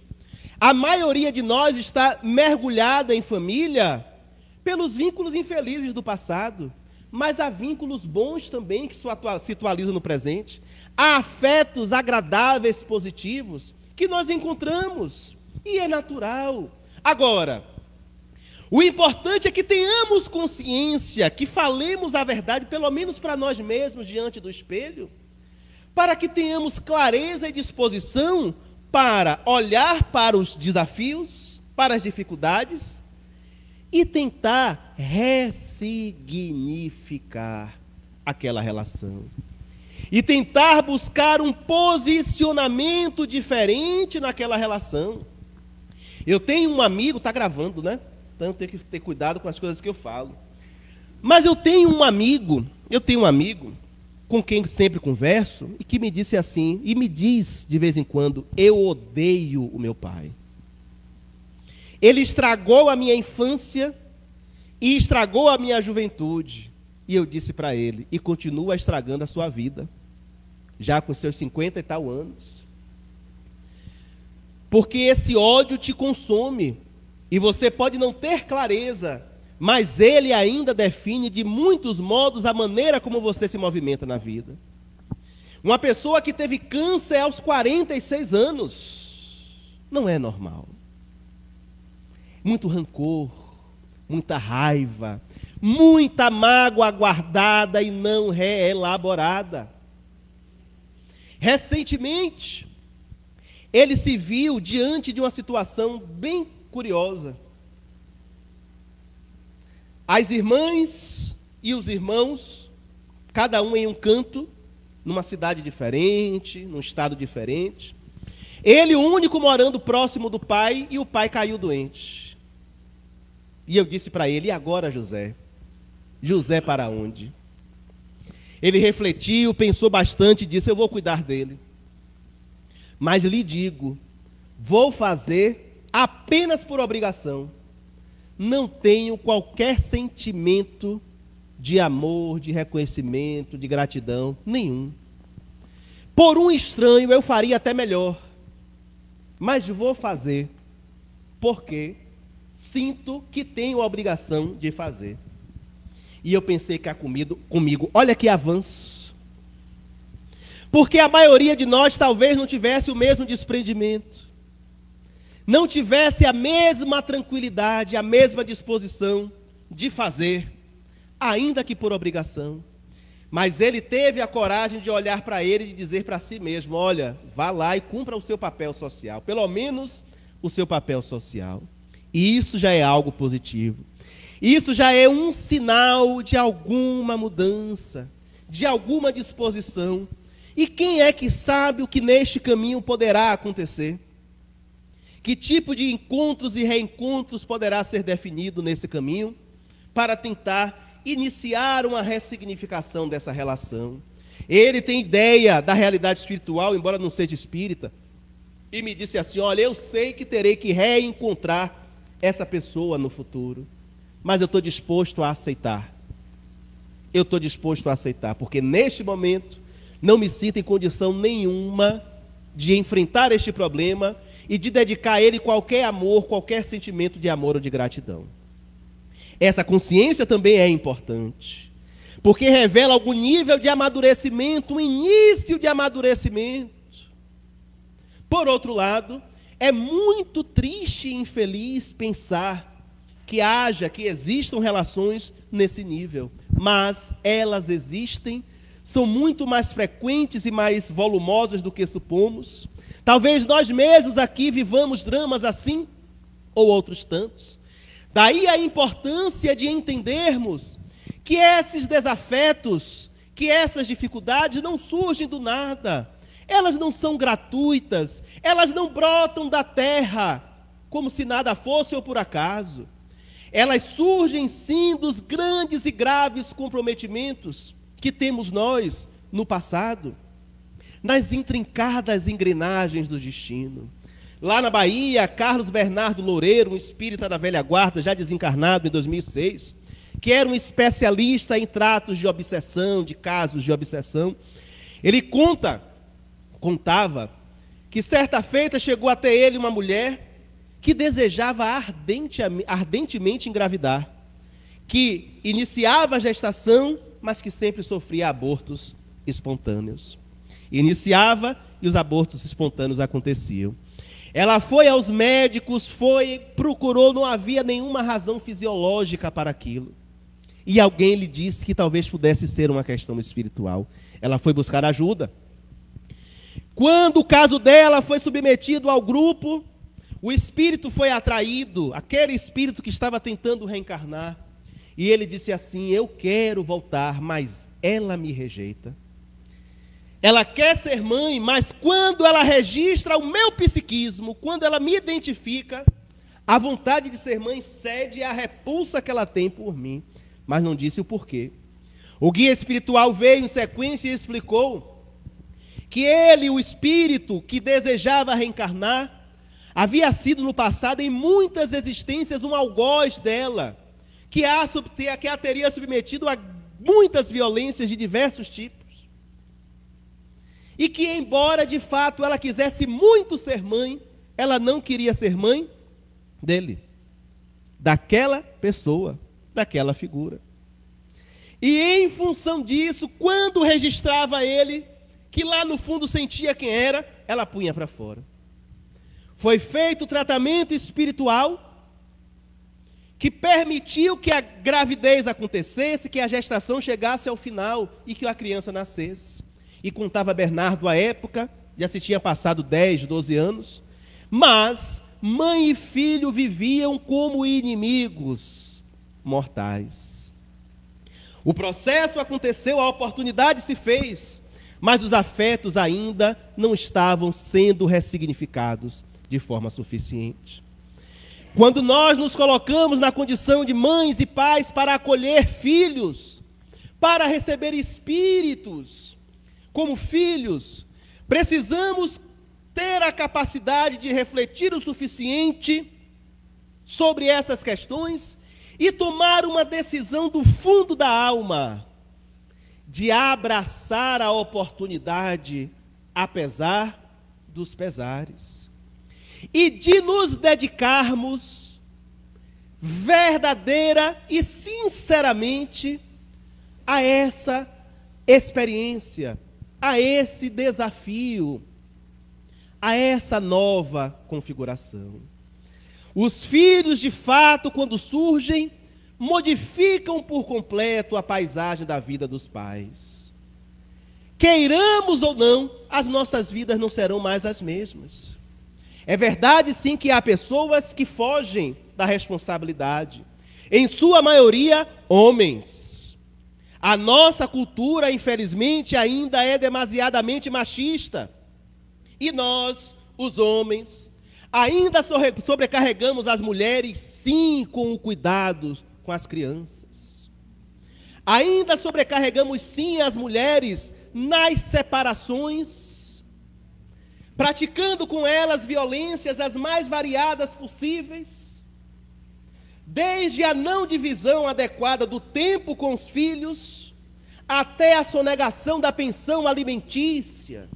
a maioria de nós está mergulhada em família pelos vínculos infelizes do passado, mas há vínculos bons também que se atualizam no presente. Há afetos agradáveis, positivos, que nós encontramos, e é natural. Agora, o importante é que tenhamos consciência, que falemos a verdade, pelo menos para nós mesmos, diante do espelho, para que tenhamos clareza e disposição para olhar para os desafios, para as dificuldades, e tentar ressignificar aquela relação. E tentar buscar um posicionamento diferente naquela relação. Eu tenho um amigo, está gravando, né? Então eu tenho que ter cuidado com as coisas que eu falo. Mas eu tenho um amigo com quem sempre converso, e que me disse assim, e me diz de vez em quando: eu odeio o meu pai. Ele estragou a minha infância e estragou a minha juventude. E eu disse para ele: e continua estragando a sua vida, já com seus 50 e tal anos. Porque esse ódio te consome, e você pode não ter clareza, mas ele ainda define de muitos modos a maneira como você se movimenta na vida. Uma pessoa que teve câncer aos 46 anos, não é normal. Muito rancor, muita raiva, muita mágoa guardada e não reelaborada. Recentemente, ele se viu diante de uma situação bem curiosa. As irmãs e os irmãos, cada um em um canto, numa cidade diferente, num estado diferente. Ele, o único, morando próximo do pai, e o pai caiu doente. E eu disse para ele: e agora, José? José para onde? Ele refletiu, pensou bastante e disse: eu vou cuidar dele. Mas lhe digo, vou fazer apenas por obrigação. Não tenho qualquer sentimento de amor, de reconhecimento, de gratidão, nenhum. Por um estranho eu faria até melhor. mas vou fazer porque sinto que tenho a obrigação de fazer. E eu pensei cá comigo, olha que avanço. Porque a maioria de nós talvez não tivesse o mesmo desprendimento, não tivesse a mesma tranquilidade, a mesma disposição de fazer, ainda que por obrigação. Mas ele teve a coragem de olhar para ele e de dizer para si mesmo, olha, vá lá e cumpra o seu papel social, pelo menos o seu papel social. E isso já é algo positivo. Isso já é um sinal de alguma mudança, de alguma disposição. E quem é que sabe o que neste caminho poderá acontecer? Que tipo de encontros e reencontros poderá ser definido nesse caminho para tentar iniciar uma ressignificação dessa relação? Ele tem ideia da realidade espiritual, embora não seja espírita, e me disse assim, olha, eu sei que terei que reencontrar essa pessoa no futuro, mas eu estou disposto a aceitar. Eu estou disposto a aceitar, porque neste momento não me sinto em condição nenhuma de enfrentar este problema e de dedicar a ele qualquer amor, qualquer sentimento de amor ou de gratidão. Essa consciência também é importante, porque revela algum nível de amadurecimento, um início de amadurecimento. Por outro lado, é muito triste e infeliz pensar que existam relações nesse nível, mas elas existem, são muito mais frequentes e mais volumosas do que supomos. Talvez nós mesmos aqui vivamos dramas assim, ou outros tantos. Daí a importância de entendermos que esses desafetos, que essas dificuldades não surgem do nada, elas não são gratuitas, elas não brotam da terra, como se nada fosse ou por acaso. Elas surgem sim dos grandes e graves comprometimentos que temos nós no passado, nas intrincadas engrenagens do destino. Lá na Bahia, Carlos Bernardo Loureiro, um espírita da velha guarda, já desencarnado em 2006, que era um especialista em tratos de obsessão, de casos de obsessão, ele contava que certa feita chegou até ele uma mulher que desejava ardentemente engravidar, que iniciava a gestação, mas que sempre sofria abortos espontâneos. Iniciava e os abortos espontâneos aconteciam. Ela foi aos médicos, procurou, não havia nenhuma razão fisiológica para aquilo. E alguém lhe disse que talvez pudesse ser uma questão espiritual. Ela foi buscar ajuda. Quando o caso dela foi submetido ao grupo, o espírito foi atraído, aquele espírito que estava tentando reencarnar, e ele disse assim, eu quero voltar, mas ela me rejeita. Ela quer ser mãe, mas quando ela registra o meu psiquismo, quando ela me identifica, a vontade de ser mãe cede à repulsa que ela tem por mim, mas não disse o porquê. O guia espiritual veio em sequência e explicou que ele, o espírito que desejava reencarnar, havia sido no passado, em muitas existências, um algoz dela, que a teria submetido a muitas violências de diversos tipos. E que, embora de fato ela quisesse muito ser mãe, ela não queria ser mãe dele, daquela pessoa, daquela figura. E em função disso, quando registrava ele, que lá no fundo sentia quem era, ela punha para fora. Foi feito o tratamento espiritual que permitiu que a gravidez acontecesse, que a gestação chegasse ao final e que a criança nascesse. E contava Bernardo à época, já se tinha passado 10, 12 anos, mas mãe e filho viviam como inimigos mortais. O processo aconteceu, a oportunidade se fez, mas os afetos ainda não estavam sendo ressignificados de forma suficiente. Quando nós nos colocamos na condição de mães e pais para acolher filhos, para receber espíritos como filhos, precisamos ter a capacidade de refletir o suficiente sobre essas questões e tomar uma decisão do fundo da alma, de abraçar a oportunidade, apesar dos pesares. e de nos dedicarmos verdadeira e sinceramente a essa experiência, a esse desafio, a essa nova configuração. Os filhos, de fato, quando surgem, modificam por completo a paisagem da vida dos pais. Queiramos ou não, as nossas vidas não serão mais as mesmas. É verdade, sim, que há pessoas que fogem da responsabilidade. Em sua maioria, homens. A nossa cultura, infelizmente, ainda é demasiadamente machista. E nós, os homens, ainda sobrecarregamos as mulheres, sim, com o cuidado com as crianças. Ainda sobrecarregamos, sim, as mulheres nas separações, praticando com elas violências as mais variadas possíveis, desde a não divisão adequada do tempo com os filhos, até a sonegação da pensão alimentícia.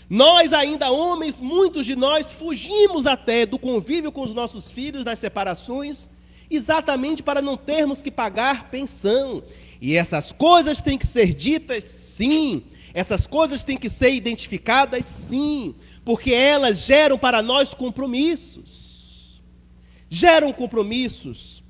Nós ainda, homens, muitos de nós fugimos até do convívio com os nossos filhos nas separações, exatamente para não termos que pagar pensão. E essas coisas têm que ser ditas, sim. Essas coisas têm que ser identificadas, sim. Porque elas geram para nós compromissos. Geram compromissos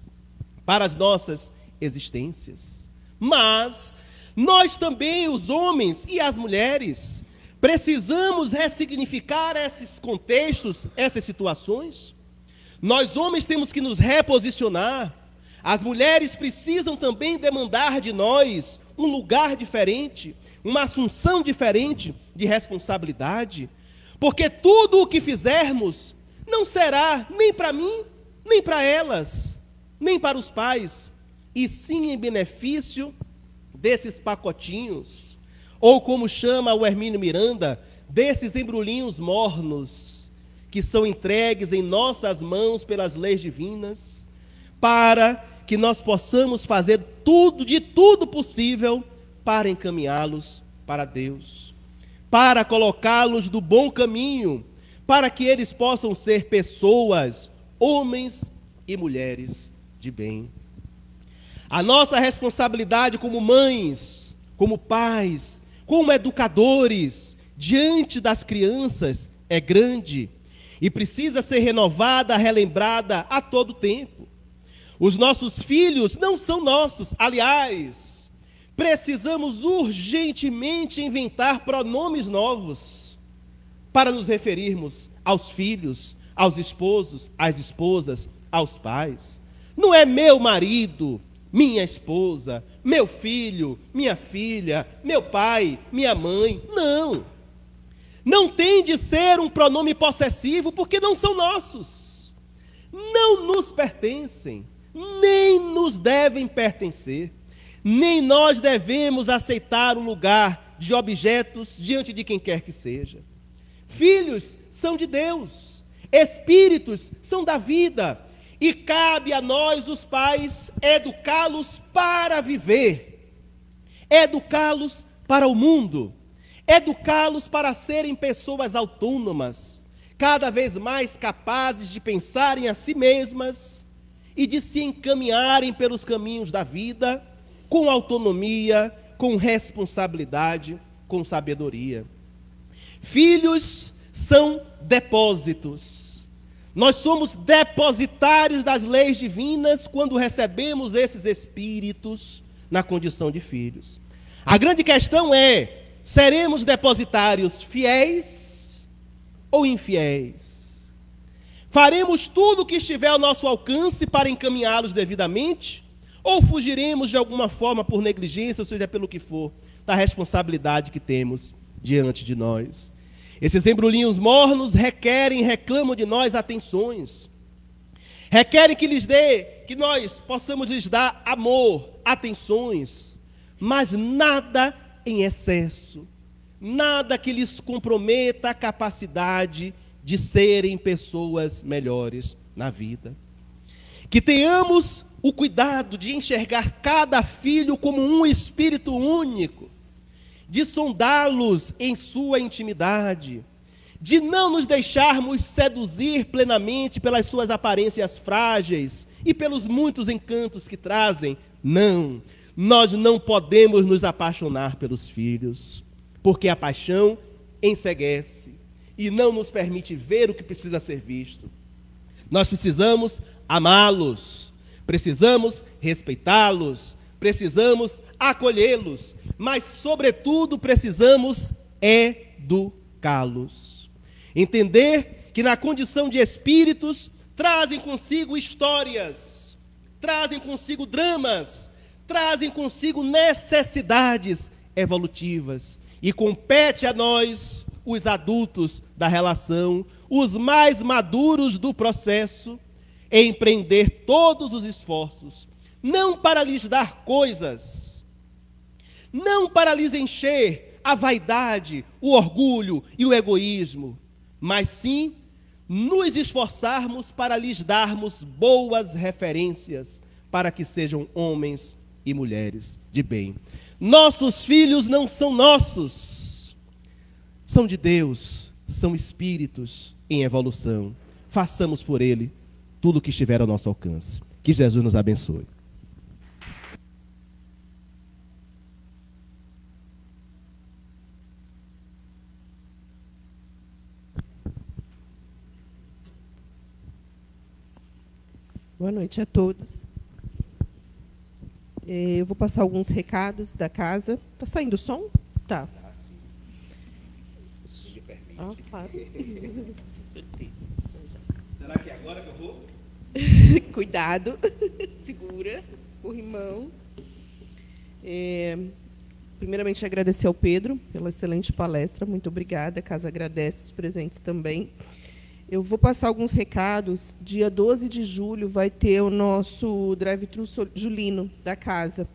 para as nossas existências. Mas nós também, os homens e as mulheres, precisamos ressignificar esses contextos, essas situações. Nós, homens, temos que nos reposicionar. As mulheres precisam também demandar de nós um lugar diferente, uma assunção diferente de responsabilidade, porque tudo o que fizermos não será nem para mim, nem para elas, nem para os pais, e sim em benefício desses pacotinhos, ou como chama o Hermínio Miranda, desses embrulhinhos mornos, que são entregues em nossas mãos pelas leis divinas, para que nós possamos fazer de tudo possível para encaminhá-los para Deus, para colocá-los no bom caminho, para que eles possam ser pessoas, homens e mulheres de bem. A nossa responsabilidade como mães, como pais, como educadores, diante das crianças, é grande e precisa ser renovada, relembrada a todo tempo. Os nossos filhos não são nossos, aliás, precisamos urgentemente inventar pronomes novos para nos referirmos aos filhos, aos esposos, às esposas, aos pais. Não é meu marido, minha esposa, meu filho, minha filha, meu pai, minha mãe, não. Não tem de ser um pronome possessivo, porque não são nossos. Não nos pertencem, nem nos devem pertencer. Nem nós devemos aceitar o lugar de objetos diante de quem quer que seja. Filhos são de Deus, espíritos são da vida, e cabe a nós, os pais, educá-los para viver, educá-los para o mundo, educá-los para serem pessoas autônomas, cada vez mais capazes de pensarem a si mesmas e de se encaminharem pelos caminhos da vida com autonomia, com responsabilidade, com sabedoria. Filhos são depósitos. Nós somos depositários das leis divinas quando recebemos esses espíritos na condição de filhos. A grande questão é: seremos depositários fiéis ou infiéis? Faremos tudo o que estiver ao nosso alcance para encaminhá-los devidamente? Ou fugiremos de alguma forma por negligência, ou seja, pelo que for, da responsabilidade que temos diante de nós? Esses embrulhinhos mornos reclamam de nós atenções. Requerem que nós possamos lhes dar amor, atenções, mas nada em excesso, nada que lhes comprometa a capacidade de serem pessoas melhores na vida. Que tenhamos o cuidado de enxergar cada filho como um espírito único, de sondá-los em sua intimidade, de não nos deixarmos seduzir plenamente pelas suas aparências frágeis e pelos muitos encantos que trazem. Não, nós não podemos nos apaixonar pelos filhos, porque a paixão enceguece e não nos permite ver o que precisa ser visto. Nós precisamos amá-los, precisamos respeitá-los, precisamos acolhê-los, mas, sobretudo, precisamos educá-los. Entender que, na condição de espíritos, trazem consigo histórias, trazem consigo dramas, trazem consigo necessidades evolutivas. E compete a nós, os adultos da relação, os mais maduros do processo, empreender todos os esforços, não para lhes dar coisas, não para lhes encher a vaidade, o orgulho e o egoísmo, mas sim nos esforçarmos para lhes darmos boas referências, para que sejam homens e mulheres de bem. Nossos filhos não são nossos, são de Deus, são espíritos em evolução. Façamos por ele tudo o que estiver ao nosso alcance. Que Jesus nos abençoe. Boa noite a todos. Eu vou passar alguns recados da casa. Está saindo o som? Tá. Ah, claro. Será que é agora que eu vou? Cuidado. Segura. Corrimão. Primeiramente, agradecer ao Pedro pela excelente palestra. Muito obrigada. A casa agradece, os presentes também. Eu vou passar alguns recados. Dia 12 de julho vai ter o nosso drive-thru julino da casa.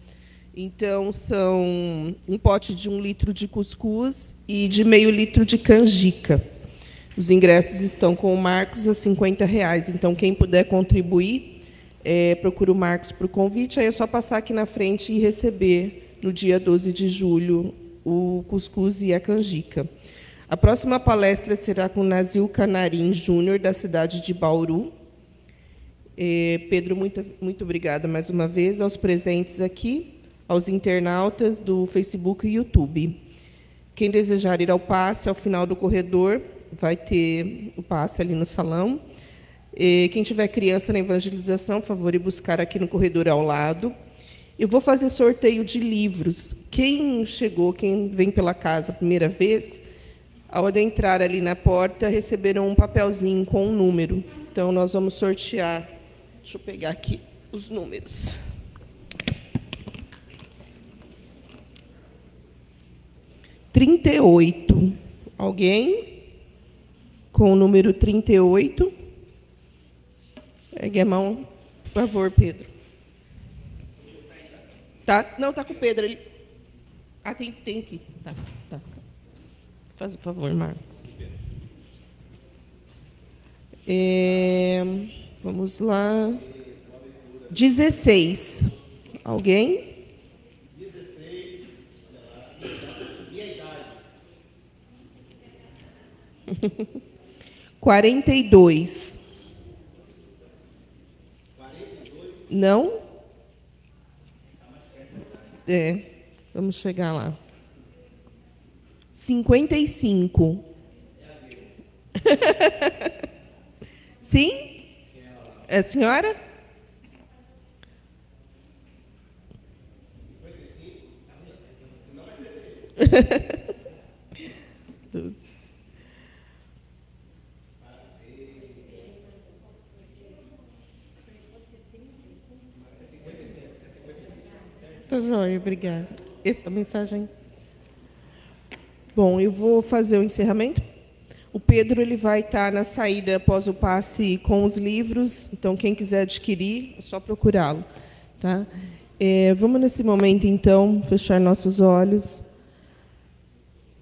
Então, são um pote de 1 litro de cuscuz e de meio litro de canjica. Os ingressos estão com o Marcos a R$50. Então, quem puder contribuir, procura o Marcos para o convite. Aí é só passar aqui na frente e receber, no dia 12 de julho, o cuscuz e a canjica. A próxima palestra será com Nazil Canarim Júnior, da cidade de Bauru. Pedro, muito obrigada mais uma vez aos presentes aqui, aos internautas do Facebook e YouTube. Quem desejar ir ao passe, ao final do corredor, vai ter o passe ali no salão. Quem tiver criança na evangelização, por favor, ir buscar aqui no corredor ao lado. Eu vou fazer sorteio de livros. Quem chegou, quem vem pela casa a primeira vez, ao adentrar ali na porta, receberam um papelzinho com um número. Então, nós vamos sortear. Deixa eu pegar aqui os números. (38). Alguém? Com o número 38. Pegue a mão, por favor, Pedro. Tá? Não, está com o Pedro ali. Ah, tem aqui. Tá. Faz o favor, Marcos. Vamos lá. 16. Alguém? 16. E a idade? 42. 42? Não? Vamos chegar lá. 55. Sim? É a senhora? 55? Não vai ser. Tá joia, obrigada. Essa mensagem. Bom, eu vou fazer o encerramento. O Pedro ele vai estar na saída após o passe com os livros. Então, quem quiser adquirir, é só procurá-lo. Tá? Vamos, nesse momento, então, fechar nossos olhos,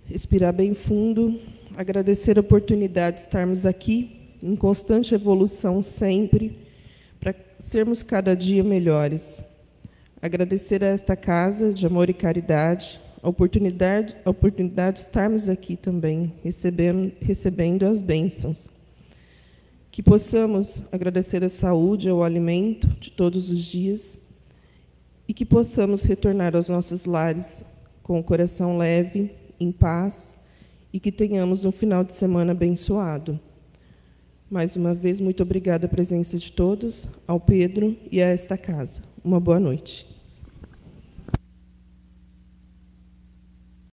respirar bem fundo, agradecer a oportunidade de estarmos aqui, em constante evolução sempre, para sermos cada dia melhores. Agradecer a esta casa de amor e caridade, a oportunidade de estarmos aqui também, recebendo as bênçãos. Que possamos agradecer a saúde, ao alimento de todos os dias, e que possamos retornar aos nossos lares com o coração leve, em paz, e que tenhamos um final de semana abençoado. Mais uma vez, muito obrigada à presença de todos, ao Pedro e a esta casa. Uma boa noite.